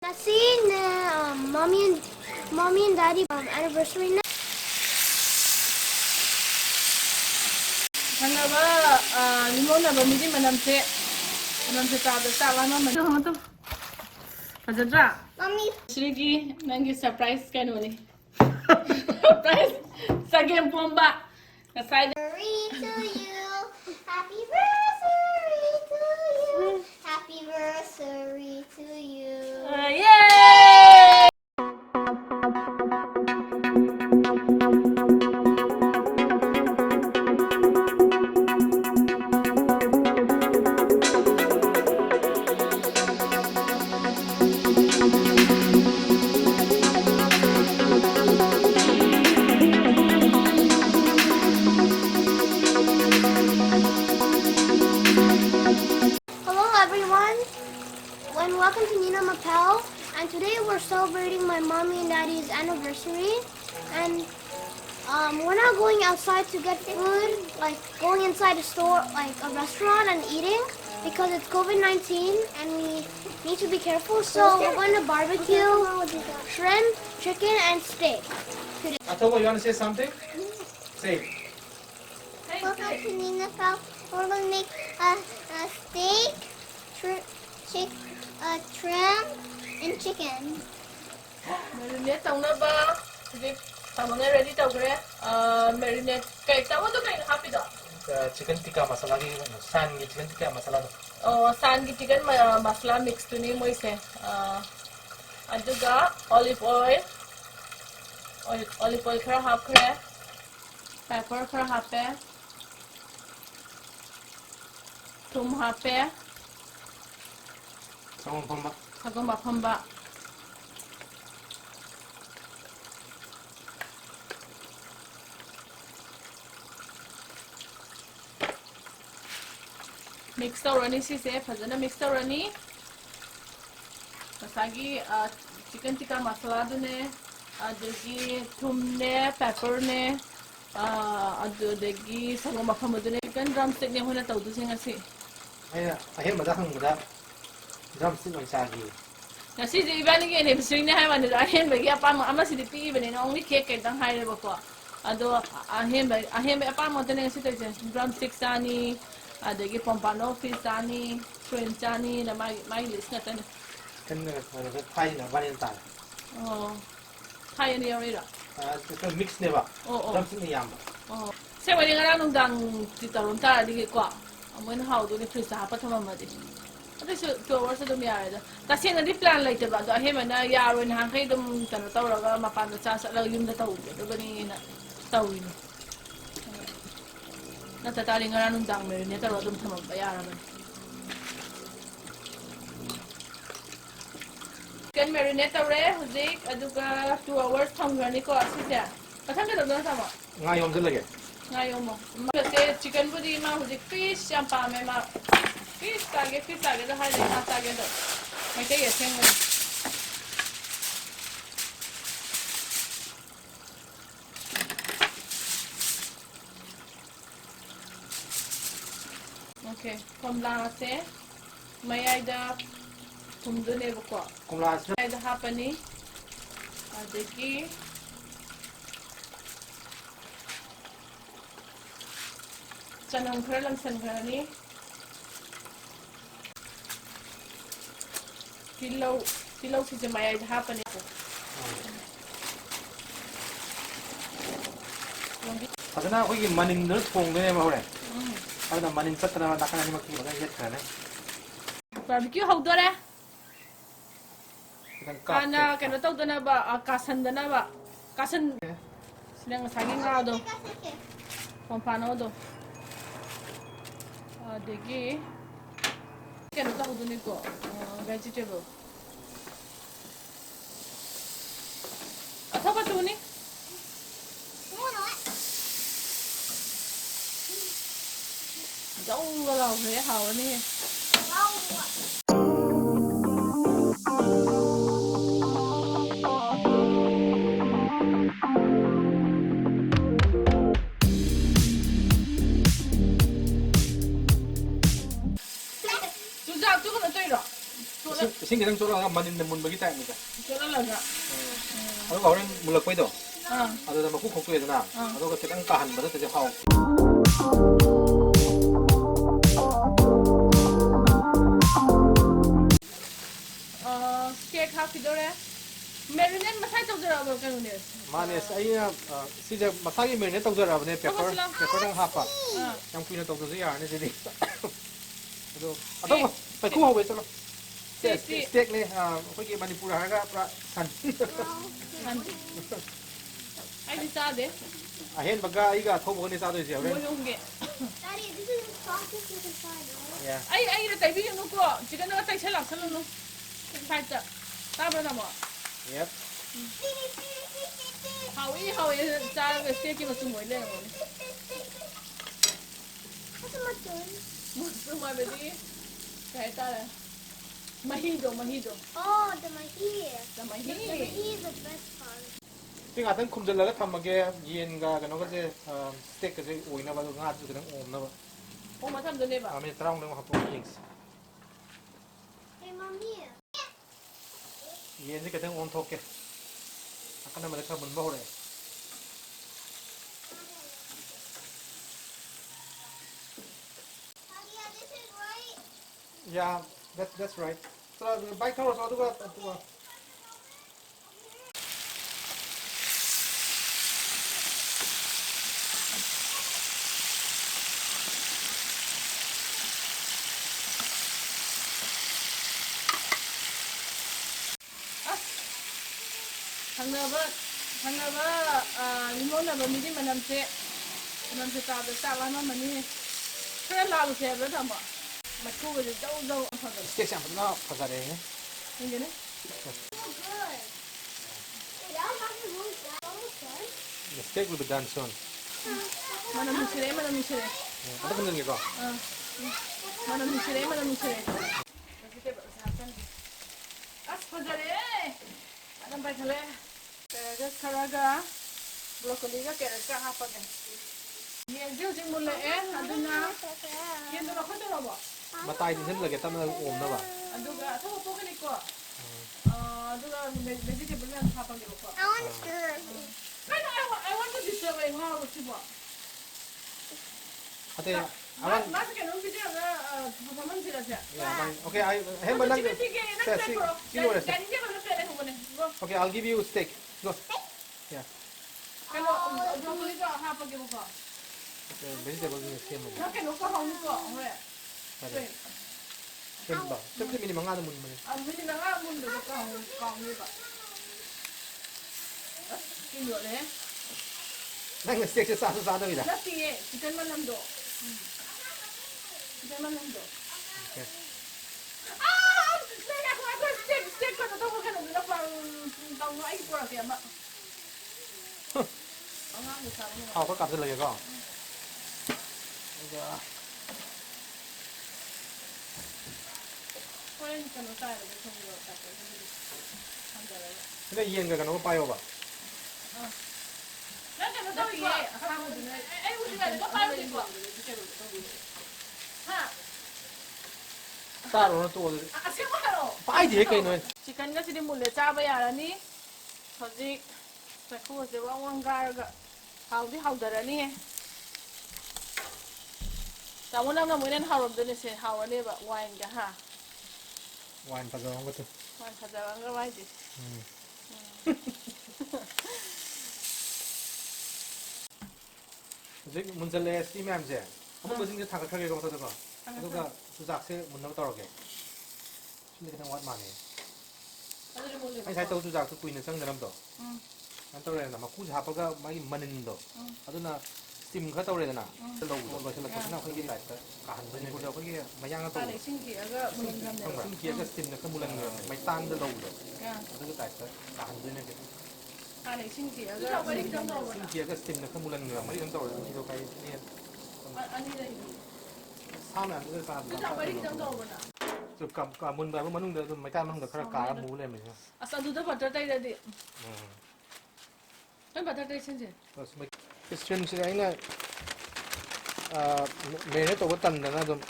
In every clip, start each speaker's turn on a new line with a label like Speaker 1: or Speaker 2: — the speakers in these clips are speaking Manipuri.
Speaker 1: Nasi na mommy and daddy anniversary na.
Speaker 2: Hangaba limona ba midi manamse tada sala ma manam to fazadra
Speaker 1: Mommy.
Speaker 2: Shrigi nangi surprise kanuni surprise sagem pomba kasai
Speaker 1: To you. Happy birthday to you. Happy birthday to you.
Speaker 2: yay.
Speaker 1: Hello everyone, and welcome to Neena Mapao. And today we're celebrating my mommy and daddy's anniversary. And we're not going outside to get food, like going inside a store, like a restaurant and eating, because it's COVID-19 and we need to be careful. So we're going to barbecue shrimp, chicken, and steak today.
Speaker 3: Atova, you want to say something? Say it.
Speaker 1: Welcome to Neena Mapao. We're going to make a steak, shrimp, and chicken.
Speaker 2: Marinate tong na ba sige tama na ready to gre marinate kay tama to kay happy do
Speaker 3: Chicken tikka masala ki san ki chicken tikka masala do.
Speaker 2: san gi chicken masala mix to ni moise aduga olive oil khara half khare pepper khara half pe thum half pe
Speaker 3: Sangong pamba.
Speaker 2: sagom ba phamba mix tawrani sise fazana mix tawrani masagi chicken tikka masala dune adagi thum ne pepper ne adagi sagom mafam dune chicken drumstick ne hona tawdu singasi
Speaker 3: Ay, ahem mada hang mada. Drumstick on sagi.
Speaker 2: ngasi ji ibani ge ne bisring ne haiwan da ahem bagi apa ama sidi pi ibani na only cake ke dang haire bako ado ahem apa mo tene ngasi te drumstick sani adagi pompano fish sani shrimp sani na mai list na tane
Speaker 3: Kan na thai na banin ta.
Speaker 2: Thai ni yari ra
Speaker 3: Ito mix ne ba? Drumstick ni yam.
Speaker 2: se wani ngara nung dang titaron ta di ko amoy how do ni freeze ha pathama ma di ade so 2 hours dum yare da ta sen na di plan like ba do ahem na yaro ni hang kai dum tan tawra mapan cha sa la yum da taw do bani na tawin na tatali ngara nung dang mer ni tawra dum thama ba yara ba kan marinate tawre huzik aduga 2 hours thangani ko asise pathang ka do na sama
Speaker 3: Nga yom dun lagi.
Speaker 2: ngayon mo kasi chicken budi ma huzik fish yang pa me ma fish tage da hai na tage do mai te yeseng mo okay komla se mai ai da tumdu ne ko
Speaker 3: Kumla sa
Speaker 2: ai da hapani adeki chanang khara lam san khara ni tilaw si jamaya da hapani ko
Speaker 3: Adana ko yung maning nurse pong ne ma hore. Adana maning sa tana nakana ni makki magan yet kana.
Speaker 2: barbecue how do re
Speaker 3: Ikan
Speaker 2: kana kana taw na ba kasan da na ba kasan silang saging nga do pompano do adegi kana taw do ni ko vegetable atha pa to ni dong ga lao he hao ni Sing
Speaker 3: ꯃꯅꯤꯡꯗꯤ ꯅꯪ ꯆꯣꯠꯂꯒ ꯃꯅꯤꯡꯗ ꯃꯨꯟꯕꯒꯤ ꯇꯥꯏꯞꯅꯤꯗ.
Speaker 2: ꯆꯣꯠꯍꯜꯂꯒ.
Speaker 3: ꯑꯗꯨꯒ ꯍꯣꯔꯦꯟ ꯃꯨꯜꯂꯛꯄꯩꯗꯣ. ꯑꯗꯨꯗ ꯃꯀꯨ ꯈꯣꯛꯇꯣꯛꯑꯦꯗꯅ. ꯑꯗꯨꯒ ꯈꯤꯇꯪ ꯀꯥꯍꯟꯕ ꯅꯠꯇ꯭ꯔꯗꯤ ꯍꯥꯎꯇꯦ.
Speaker 2: ꯀꯦꯛ ꯍꯥꯞꯈꯤꯗꯣꯔꯦ. ꯃꯦꯔꯤꯅꯦꯠ ꯃꯁꯥꯏ ꯇꯧꯖꯔꯛꯑꯕ ꯀꯩꯅꯣꯅꯦ.
Speaker 3: ꯃꯥꯅꯦ ꯑꯩꯅ ꯁꯤꯁꯦ ꯃꯁꯥꯒꯤ ꯃꯦꯔꯤꯅꯦꯠ ꯇꯧꯖꯔꯛꯑꯕꯅꯦ ꯄꯦꯄꯔꯗꯪ ꯍꯥꯞꯄ. ꯌꯥꯝ ꯀꯨꯏꯅ ꯇꯧꯗ꯭ꯔꯁꯨ ꯌꯥꯔꯅꯤ ꯁꯤꯗꯤ. ꯑꯗꯣ ꯑꯇꯣꯞꯄ ꯃꯩꯈꯨ ꯍꯧꯋꯦ ꯆꯠꯂꯣ. ꯁ꯭ꯇꯦꯛꯅꯦ ꯑꯩꯈꯣꯏꯒꯤ ꯃꯅꯤꯄꯨꯔ ꯍꯥꯏꯔꯒ ꯄꯨꯔꯥ ꯁꯟ.
Speaker 2: ꯑꯩꯗꯤ ꯆꯥꯗꯦ.
Speaker 3: ꯑꯍꯦꯟꯕꯒ ꯑꯩꯒ ꯑꯊꯧꯕꯒꯅꯦ ꯆꯥꯗꯣꯏꯁꯦ ꯍꯣꯔꯦꯟ.
Speaker 2: ꯃꯣꯏꯌꯨꯝꯒꯤ.
Speaker 1: Daddy, this is the softest you can find, right?
Speaker 2: ꯑꯩꯅ ꯇꯩꯕꯤꯒꯅꯨꯀꯣ ꯆꯤꯛꯀꯟꯗꯒ ꯇꯩꯁꯜ ꯂꯥꯛꯁꯜꯂꯨꯅꯨ ꯁꯥꯏꯗꯇ ꯇꯥꯕ꯭ꯔꯥ ꯇꯥꯃꯣ
Speaker 3: Yep.
Speaker 2: ꯍꯥꯎꯏ ꯆꯥꯔꯒ ꯁ꯭ꯇꯦꯛꯀꯤ ꯃꯆꯨꯝ ꯑꯣꯏ ꯂꯩꯔꯝꯒꯅꯤ
Speaker 1: What's the matter?
Speaker 2: ꯃꯆꯨꯝ ꯍꯥꯏꯕꯗꯤ ꯀꯩ ꯍꯥꯏꯇꯥꯔꯦ ꯃꯍꯤꯗꯣ
Speaker 1: Oh, the mahi.
Speaker 2: The mahi.
Speaker 1: The mahi is the best part.
Speaker 3: ꯁꯤ ꯉꯥꯛꯇꯪ ꯈꯨꯝꯖꯤꯜꯂꯒ ꯊꯝꯃꯒꯦ ꯌꯦꯟꯒ ꯀꯩꯅꯣꯒꯁꯦ ꯁ꯭ꯇꯦꯛꯀꯁꯦ ꯑꯣꯏꯅꯕ ꯑꯗꯨ ꯉꯥꯗꯨꯁꯨ ꯈꯤꯇꯪ ꯑꯣꯝꯅꯕ.
Speaker 2: ꯑꯣ ꯃꯊꯪꯗꯅꯦꯕ.
Speaker 3: ꯃꯤꯅꯤꯠ 10 ꯍꯥꯞꯄꯛꯑꯣ ꯌꯦꯡꯁꯤ.
Speaker 1: Hey, mommy.
Speaker 3: ꯌꯦꯟꯁꯦ khitang ꯑꯣꯟꯊꯣꯛꯀꯦ. ꯅꯥꯀꯟ ꯑꯃꯗ ꯈꯔ ꯃꯨꯟꯕ ꯍꯧꯔꯛꯑꯦ.
Speaker 1: Yeah, this is right.
Speaker 3: Yeah, that's right. So, bike ꯊꯧꯔꯣ ꯑꯗꯨꯒ
Speaker 2: ꯊꯪꯅꯕ ꯂꯤꯃꯣꯟꯅꯕ ꯃꯤꯗꯤ ꯃꯅꯝꯁꯦ ꯇꯥꯕꯗ ꯆꯥꯛ ꯂꯥꯝꯃꯝꯃꯅꯤ. ꯈꯔ ꯂꯥꯜꯂꯨꯁꯦ ꯍꯥꯏꯕ꯭ꯔꯥ ꯊꯝꯃꯣ. ꯃꯩꯈꯨꯒꯁꯦ ꯖꯧ ꯐꯒꯠꯂꯦ.
Speaker 3: ꯁ꯭ꯇꯦꯛꯁꯦ ꯌꯥꯝ ꯐꯖꯅ ꯐꯖꯔꯦꯍꯦ.
Speaker 2: ꯌꯦꯡꯒꯦꯅꯦ.
Speaker 1: So good. Hey, that was actually really good. Almost done.
Speaker 3: The steak will be done soon.
Speaker 2: 만원 미치래.
Speaker 3: 어떤 분들이고?
Speaker 2: 만원 미치래. vegetable happen. As fajare. Adam bai khale. Carrot kharaga. Broccoli ga carrot ka hapage. Ye jing mulle aduna. Ye do ko do ba.
Speaker 3: Matai din lage tamna omna ba.
Speaker 2: Aduga to to kani ko. Aduga vegetable na hapage ko.
Speaker 1: I want to stir.
Speaker 2: I want to disturb my mom to ba.
Speaker 3: Ate,
Speaker 2: Mas que no video na performance sila siya.
Speaker 3: Yeah, okay, I have a lang. Okay, I'll give you a steak. Go. Yeah.
Speaker 2: Pero broccoli ka hapag mo ko.
Speaker 3: Okay, vegetable ni same mo.
Speaker 2: Okay, no ko hong ko. Hoy.
Speaker 3: Same ba? Siyempre mini mga ano mo.
Speaker 2: Ang hindi na nga mundo ko hong ni ba. Kino le.
Speaker 3: Nang steak sa daw ida.
Speaker 2: Dati chicken man lang do. Chicken man lang do.
Speaker 3: Okay.
Speaker 2: Ako steak ko to ko kana na pang tao ay pura kaya ma. Ang nga mo sa mo.
Speaker 3: Ako kapsa lagi ko.
Speaker 2: Hoy ka no tayo ko mo ta ko.
Speaker 3: 근데 이해가 가는 거 봐요 봐.
Speaker 2: 나는 너 이해. 아이 우리가 이거 봐야 될 거야. 하.
Speaker 3: 따로는 또
Speaker 2: 아세요.
Speaker 3: 빠이 뒤에 거 있는.
Speaker 2: 치킨 같이 물레 짜봐 야라니. 저지 자꾸서 왕왕가가 하우디 하우다라니. 자 오늘은 뭐는 하우드는 세 하우네바 와인가 하.
Speaker 3: 와인 가져온 것도.
Speaker 2: 와인 가져간 거 와이지.
Speaker 3: 지금 문절레 스팀함제. 한번 무슨 다 그렇게 가서 저거. 누가 주작세 못 나고 떨어게. 근데 그냥 왔 많이. 아니 잘 떠 주작 듣고 있는 상대람도. 안 떨어야 막 굳이 하버가 막 만는도. 아두나 스팀 가 떨어야 되나. 떨어고 거 실라 그냥 거기 다 간 되는 거죠. 거기 마냥 또.
Speaker 2: 아니 신기하가 물렁감네.
Speaker 3: 신기하가 스팀 그 물렁 거. 막 딴데 넣고. 그거 다 간 되는 게.
Speaker 2: 아니 신기하가
Speaker 3: 신기하가 스팀 그 물렁 거. 머리 좀 떨어. 이거 가이 네.
Speaker 2: 아니
Speaker 3: 사면 안 되는 사람.
Speaker 2: 자 머리 좀 넣어보나.
Speaker 3: 저 문바 문은데 좀 mấy cái măng được cả mũ lên mình.
Speaker 2: 아 산두도 버터 떼야지. 좀 버터 떼신지.
Speaker 3: 그래서 그 스트림스 아니나 메뉴 또 어떤 데나 좀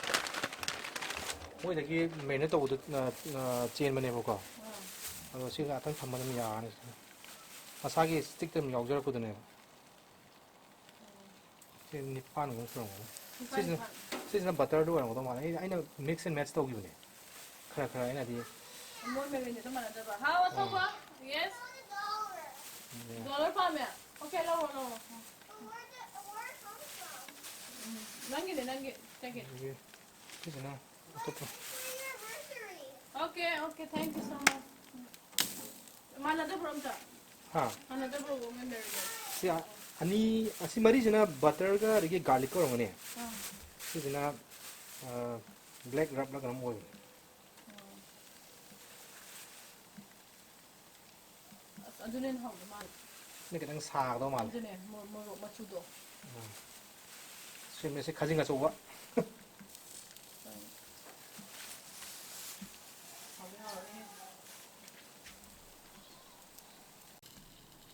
Speaker 3: 뭐 저기 메뉴 또 찐만 해볼까? 지금 아까 한번 야 아사기 스틱 때문에 여기저거거든요. 니 파는 건 그런 거. 시즌 버터도 그런 것도 많아. 아이는 믹스 앤 매치 또 기분이. 그래 아이나디.
Speaker 2: 뭐 메뉴 좀 많아 봐. 하와타크레? Yes. $1 파면. 오케이, 나와. 남기네. Take it.
Speaker 3: 시즌아. 어떻게?
Speaker 2: Okay, thank you so much. Mana tu from ta?
Speaker 3: हाँ
Speaker 2: Mana tu from women married.
Speaker 3: 아니 아시 말이잖아 버터가 이렇게 갈릭 그런 거네. 그잖아 블랙 랍라 그런 거.
Speaker 2: Adunin hong mal.
Speaker 3: 이게 그냥 사도 말.
Speaker 2: Adunin mo machudo.
Speaker 3: 지금 가진 거 좋아.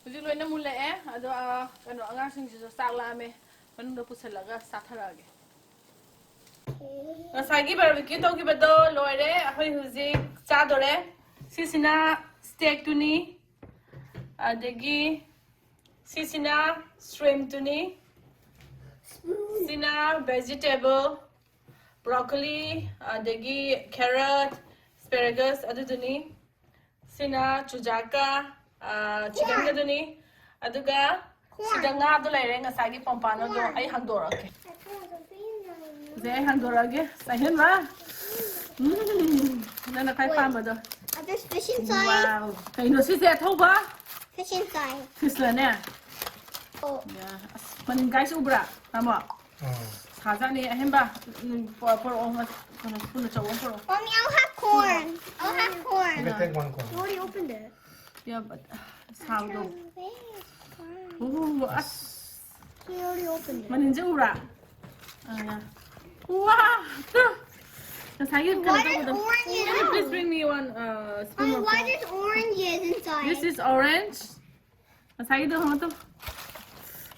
Speaker 2: Jadi lo ini mulai ada kan orang sing jadi sakla me, kan udah pusat laga sathara lagi. Sagi barbecue tu kita betul lo ini aku huzi cadore, sisina steak tu ni, adagi sisina shrimp tu ni, sina vegetable, broccoli, adagi carrot, asparagus ada tu ni, sina chujaka. Chicken ka dun eh. Aduga, sida nga do lay nga sagi pampano do ay hangdora ke. Ay hangdora ke. Sahin ba? Na kay pamba do.
Speaker 1: There's fish inside.
Speaker 2: Wow. Kay no si thau ba?
Speaker 1: Fish inside.
Speaker 2: Fish la ne.
Speaker 1: Oh.
Speaker 2: Yeah. Manin guys ubra. Tama. Saza ni ahem ba? Por on kono puno chawo por.
Speaker 1: Mommy, I'll have corn. I'll have corn.
Speaker 3: take one corn.
Speaker 1: You already opened it.
Speaker 2: Yeah, but how do?
Speaker 1: Corn.
Speaker 2: As.
Speaker 1: You already opened it.
Speaker 2: Manin ubra. Yeah. Wow. Why
Speaker 1: there's oranges?
Speaker 2: Can you please bring me one spoon of
Speaker 1: Why there's oranges inside?
Speaker 2: This is orange. Masaya do hamo to.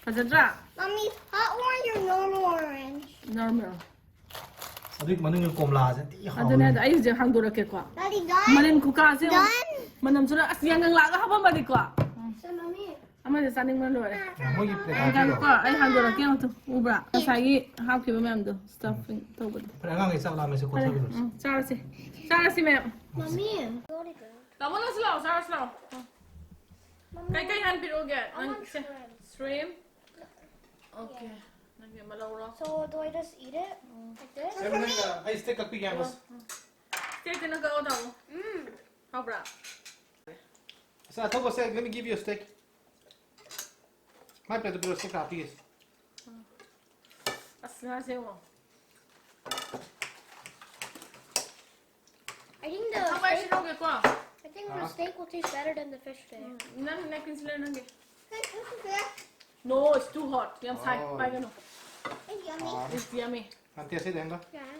Speaker 2: Kajadra.
Speaker 1: Mommy, hot orange or normal orange?
Speaker 2: Normal.
Speaker 3: 아직 많은 걸 꼼라자.
Speaker 2: Aduna da ayu je hangdora ke kwa.
Speaker 1: Daddy, done?
Speaker 2: Manin ku ka se.
Speaker 1: Done?
Speaker 2: Manam sura asyang ang laga haba mali kwa.
Speaker 1: So, Mommy.
Speaker 2: Ama de saning man lo.
Speaker 3: 뭐 이쁘게
Speaker 2: Kan kwa ay hangdora ke to. Ubra. Masaya hap ke ba ma'am do. Stuffing to ba.
Speaker 3: 그냥 이상 라면서 고쳐버려.
Speaker 2: Chara si. Chara si ma'am.
Speaker 1: Mommy. Really good.
Speaker 2: Tama na slow, Chara slow. Kay han piro ge.
Speaker 1: I want shrimp.
Speaker 2: Shrimp. Okay. Nagay malawro.
Speaker 1: So, do I just eat it? Like this?
Speaker 3: 그러니까 아이 스테이크 갖고 얘기한 거.
Speaker 2: Steak na ka daw. How bra?
Speaker 3: So I told her, let me give you a steak. My better do a steak after this.
Speaker 2: Asla se mo.
Speaker 1: I think the
Speaker 2: How much
Speaker 1: steak,
Speaker 2: no ge kwa?
Speaker 1: I think the steak will taste better than the fish today.
Speaker 2: Nan napkins la nang ge.
Speaker 1: Hey, this is good.
Speaker 2: No, it's too hot. Yam sai.
Speaker 3: Oh.
Speaker 2: Pai gano.
Speaker 1: It's yummy.
Speaker 2: It's yummy.
Speaker 3: 한테 된가?
Speaker 1: Yeah.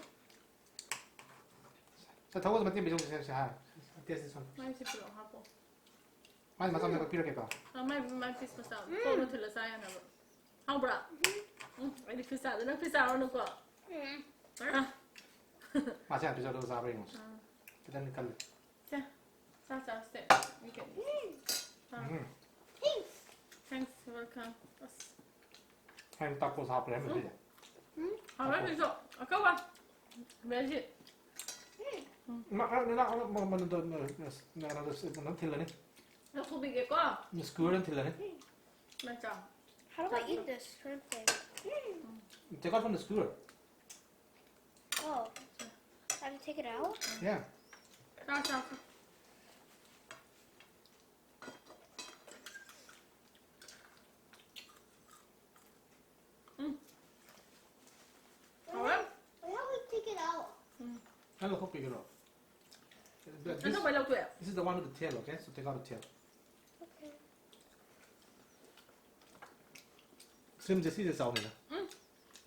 Speaker 3: 자, 더워서 맞지 비좀 주세요. 하. 한테 손.
Speaker 2: Mai se pilo hapo.
Speaker 3: 많이 맞으면 내가 필요하겠다.
Speaker 2: Mai fish pa sa. Ko no thela sa yana ba. How bra? Ai fish sa. Na fish sa no ko.
Speaker 3: 맛이 안 비져도 사버린 거. 그다음에 칼.
Speaker 2: Ja. Sa step. We can.
Speaker 1: Thanks.
Speaker 2: Thanks. Welcome.
Speaker 3: 햄 닦고 사버리면 되지.
Speaker 2: How is it? Akawa. Veggie.
Speaker 3: 뭐는 더 나라도 쓰는 틀려네.
Speaker 2: No kubi ge ko.
Speaker 3: 스쿠어는 틀려네.
Speaker 2: Matcha.
Speaker 1: How do I eat this shrimp thing?
Speaker 3: Take out from the skewer.
Speaker 1: Oh. I have to take it out?
Speaker 3: Yeah.
Speaker 2: Sa. Alright.
Speaker 1: Why don't we take it out?
Speaker 3: I will hope you get it.
Speaker 2: Ano ba law to?
Speaker 3: This is the one with the tail, okay? So take out the tail.
Speaker 1: Okay.
Speaker 3: 지금 이제 시제 싸웁니다.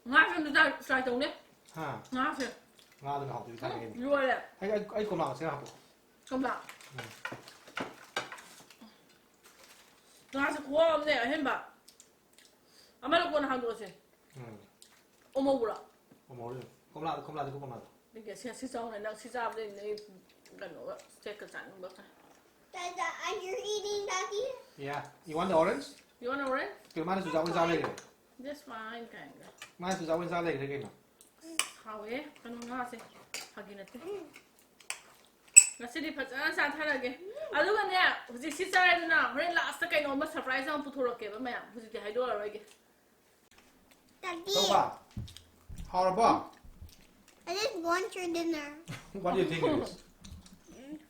Speaker 2: Nga sen da sai tong ne.
Speaker 3: 하.
Speaker 2: Nga sen.
Speaker 3: 나도 하고 이렇게 하는 게.
Speaker 2: Yo le.
Speaker 3: 아이 고마워 생각하고.
Speaker 2: Kom da. Nga se ko am ne hen ba. Ama lo ko na ha do se. Omo bura.
Speaker 3: 고마워. 고마워.
Speaker 2: 이게 시장 나 시장에 내 간거 체크 자는 거.
Speaker 1: Dada, are you eating Daddy?
Speaker 3: Yeah. You want the orange?
Speaker 2: You want orange?
Speaker 3: Cái mana sudah win saleh ke?
Speaker 2: That's fine kanga.
Speaker 3: Mana sudah win saleh ke kena?
Speaker 2: 하왜? 그럼 나세. 확인했대. 나시리 파자 산타라게. 아주 그냥 혹시 시장에나 그래 라스트 게 너무 서프라이즈 한번 부탁할게. 뭐야? 혹시 해도 알아게.
Speaker 1: Daddy,
Speaker 3: So far. How about?
Speaker 1: I just want your dinner.
Speaker 3: What do you think it is?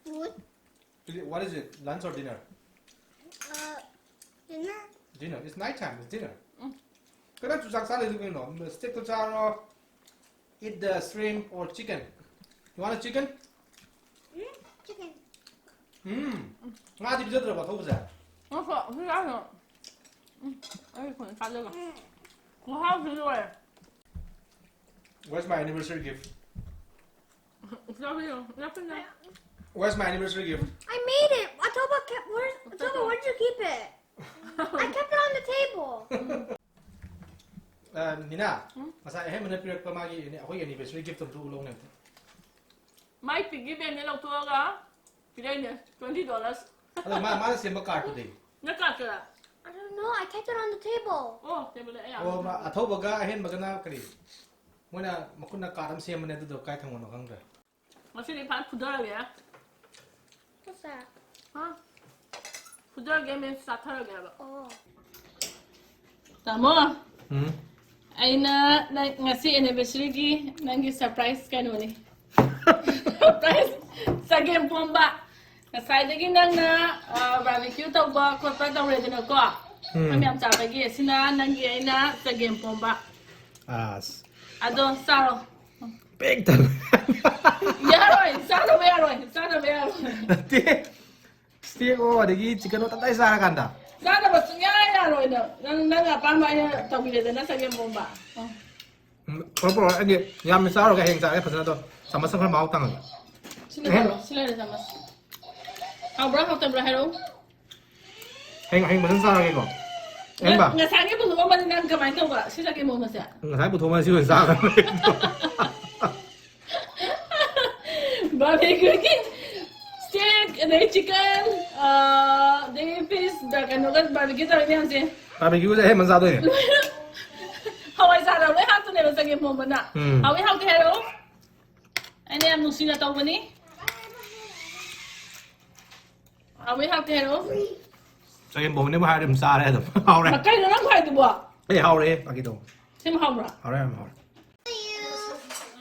Speaker 1: Food?
Speaker 3: What is it? Lunch or dinner?
Speaker 1: Dinner?
Speaker 3: Dinner. It's night time. It's dinner. Cái đó sudah saleh tu kena. Steak tu cara. Eat the shrimp or chicken. You want a chicken?
Speaker 1: Chicken.
Speaker 3: Nggak bisa terus tahu bisa.
Speaker 2: 어서 시장에. 아이 그냥 가져가. 뭐 하고 그래?
Speaker 3: Where's my anniversary gift?
Speaker 2: 그래요. 나쁜데.
Speaker 3: Where's my anniversary gift?
Speaker 1: I made it. Where'd you keep it? I kept it on the table.
Speaker 3: Nina, masa mana period pemagi ini aku anniversary gift untuk ulung nanti.
Speaker 2: 마이 비기벤에 놓고가 비례네 $20.
Speaker 3: Aduh, mana siapa card today?
Speaker 2: 내가 그래.
Speaker 1: I don't know. I kept it on the table.
Speaker 2: 어, 때문에 야.
Speaker 3: Oh, atau baga ahen baga na kali. Mana makuna card am siapa mana tu kai thang mana kang dah.
Speaker 2: 마시리 반 부드럽게.
Speaker 1: What's that?
Speaker 2: 어? 부드럽게 하면 사타르게 봐.
Speaker 1: Oh.
Speaker 2: Tama. Ay na ngasi anniversary ki nangi surprise kanuni. Surprise sa game bomba. Kasay lagi nang na barbecue tau ba ko pa tau ready na ko. Kami am sa lagi sina nangi ay na sa game bomba.
Speaker 3: As.
Speaker 2: Ado saro.
Speaker 3: Big time.
Speaker 2: Yaroy, saro yaroy.
Speaker 3: Steak oh, ada gini chicken oh tak tahu sah kan dah.
Speaker 2: Saro ba sunya yaroy na. Nang apa ma ya tau bile na sa game bomba.
Speaker 3: Kalau lagi yang misal orang yang saya pesan tu sama sama mau tang.
Speaker 2: Sila sama. Ang berapa hotel berapa?
Speaker 3: Heng pesan sah lagi kok. Heng ba?
Speaker 2: Nga sangi bu lupa man nang kamay to ba? Sila ke mo masya.
Speaker 3: Saya butuh masih sah kan.
Speaker 2: Barbecue kin steak, the chicken, the fish, the kanogan barbecue tayo niyan siya.
Speaker 3: Barbecue saya mana satu ni?
Speaker 2: Hawai sa raw le hato ne ba sa mo ba na? Hawai haw ke hero? Ani am nusi na taw ba ni? Hawai haw ke hero?
Speaker 3: Saya mau ni mahal dem sah le tu. Hau le.
Speaker 2: Makay na lang kay ba?
Speaker 3: Hau le pagi tu.
Speaker 2: Sim haw bra.
Speaker 3: Hau le hau.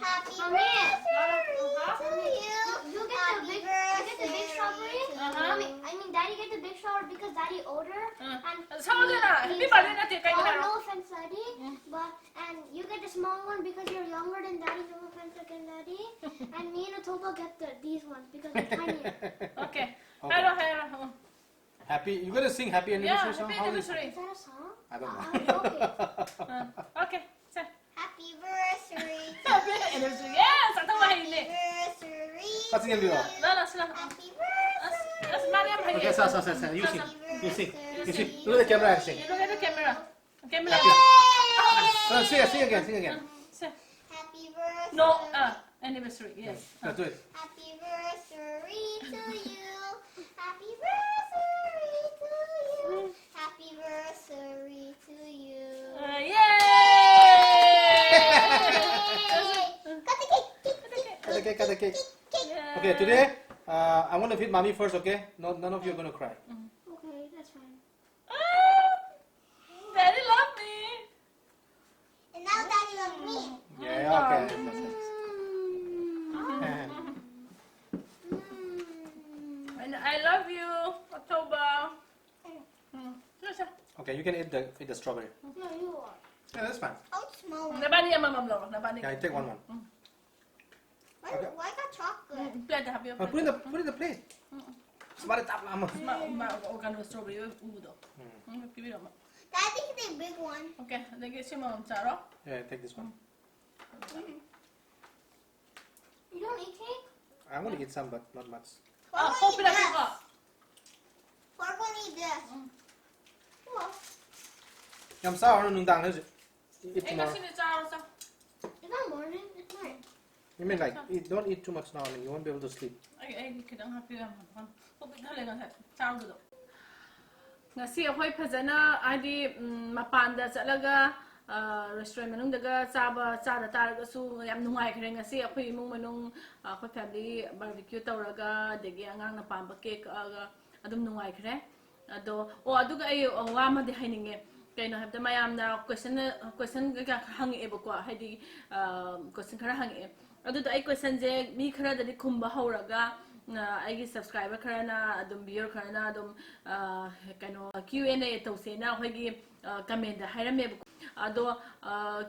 Speaker 1: Happy birthday to you. You get the big strawberry. I mean, Daddy get the big strawberry because Daddy older.
Speaker 2: Sama na. Happy birthday na kay
Speaker 1: Oh,
Speaker 2: hero.
Speaker 1: no offense, Daddy. And you get the small one because you're younger than Daddy. No offense again, Daddy. And me and Atoba get these ones because they're tinier.
Speaker 2: Okay. Hero.
Speaker 3: Happy. You gonna sing happy
Speaker 2: Yeah,
Speaker 3: anniversary song?
Speaker 2: happy
Speaker 3: How is it?
Speaker 2: anniversary.
Speaker 1: Is that a song?
Speaker 3: I don't know.
Speaker 2: Okay. Say.
Speaker 1: Happy anniversary.
Speaker 2: Happy anniversary. Yes, ang tawa hindi.
Speaker 1: Anniversary.
Speaker 3: Let's sing dulu.
Speaker 2: Lala sila.
Speaker 1: Happy birthday.
Speaker 2: As Mariam hai.
Speaker 3: Okay, sah. You sing. You sing. Look at the camera and sing.
Speaker 2: You look at the camera. Camera.
Speaker 3: Sing again.
Speaker 2: Say.
Speaker 1: Happy birthday.
Speaker 2: No, anniversary. Yes.
Speaker 3: Let's do it.
Speaker 1: Happy birthday to you. Happy birthday to you. Happy birthday to you.
Speaker 2: Yay!
Speaker 1: Cut the cake.
Speaker 3: Okay, today I want to feed mommy first, okay? None of you are gonna cry.
Speaker 1: Okay, that's fine.
Speaker 2: Daddy love me.
Speaker 1: And now Daddy loves me.
Speaker 3: Yeah, okay.
Speaker 2: And I love you, October.
Speaker 3: Okay, you can eat the strawberry.
Speaker 1: No, you are.
Speaker 3: Yeah, that's fine.
Speaker 1: Oh, small one.
Speaker 2: Nabani ang mamam lo. Nabani.
Speaker 3: Yeah, I take one.
Speaker 1: Why got chocolate?
Speaker 2: Plate have you.
Speaker 3: Put in the plate. Sembarang tak lama.
Speaker 2: Organ strawberry udo. Pibi mo.
Speaker 1: Daddy get a big one.
Speaker 2: Okay, lagi si mom Saro.
Speaker 3: Yeah, take this one.
Speaker 1: You don't eat cake?
Speaker 3: I want to eat some, but not much.
Speaker 2: Pila ko.
Speaker 1: We're gonna eat this. Well,
Speaker 3: Yang sahur nung dang itu. Eat
Speaker 2: Eh
Speaker 3: tomorrow.
Speaker 2: kasi ni Saro sa.
Speaker 1: it's not morning, it's night.
Speaker 3: You mean like don't eat too much now and you won't be able to sleep.
Speaker 2: I kitang happy am han. Pupit hale nga sa do. Ngasi akhoi phajana adi mapanda chalaga restaurant manung daga chaba chada taraga su yam nungai khre ngasi akhoi imung manung akhoi family barbecue tawraga degi angang na pamba cake aga adum nungai khre ado o aduga ai wa ma de haininge kaino habda mayamna question ga hangi ebo ko haidi question khara hangi adu ai question je mi khara da khumba hauraga aigi subscriber khara na adum viewer khara na adum kaino Q&A tawsena hoigi comment da hairame ado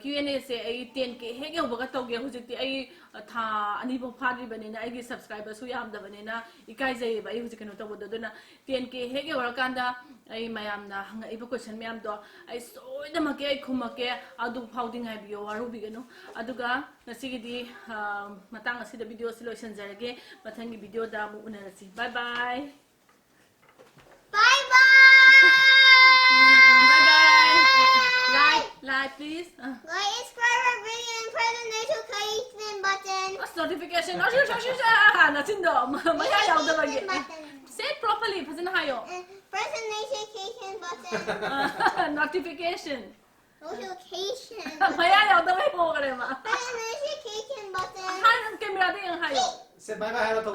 Speaker 2: Q&A se ai 10k hege hobaga tawge hujikti ai tha ani bo phadri banena aigi subscriber su yam da banena ikai jai ba ai hujikano tawdo dona 10k hege warakanda ai mayamna hanga ibo question mayam do ai soida make ai khumake adu fauding ai bio waru bigano aduga nasigidi matang asida video solution jarage mathangi video da mu unarasi bye bye
Speaker 1: Bye bye.
Speaker 2: bye bye like please
Speaker 1: Like, subscribe our video and press the notification button.
Speaker 2: what's notification natin do maya yaw da bagi say it properly phazana hayo
Speaker 1: Press the notification button.
Speaker 2: notification
Speaker 1: Notification.
Speaker 2: maya yaw da mai mo kare ma
Speaker 1: Press the notification button.
Speaker 2: han camera de yang hayo
Speaker 3: Say bye bye hello to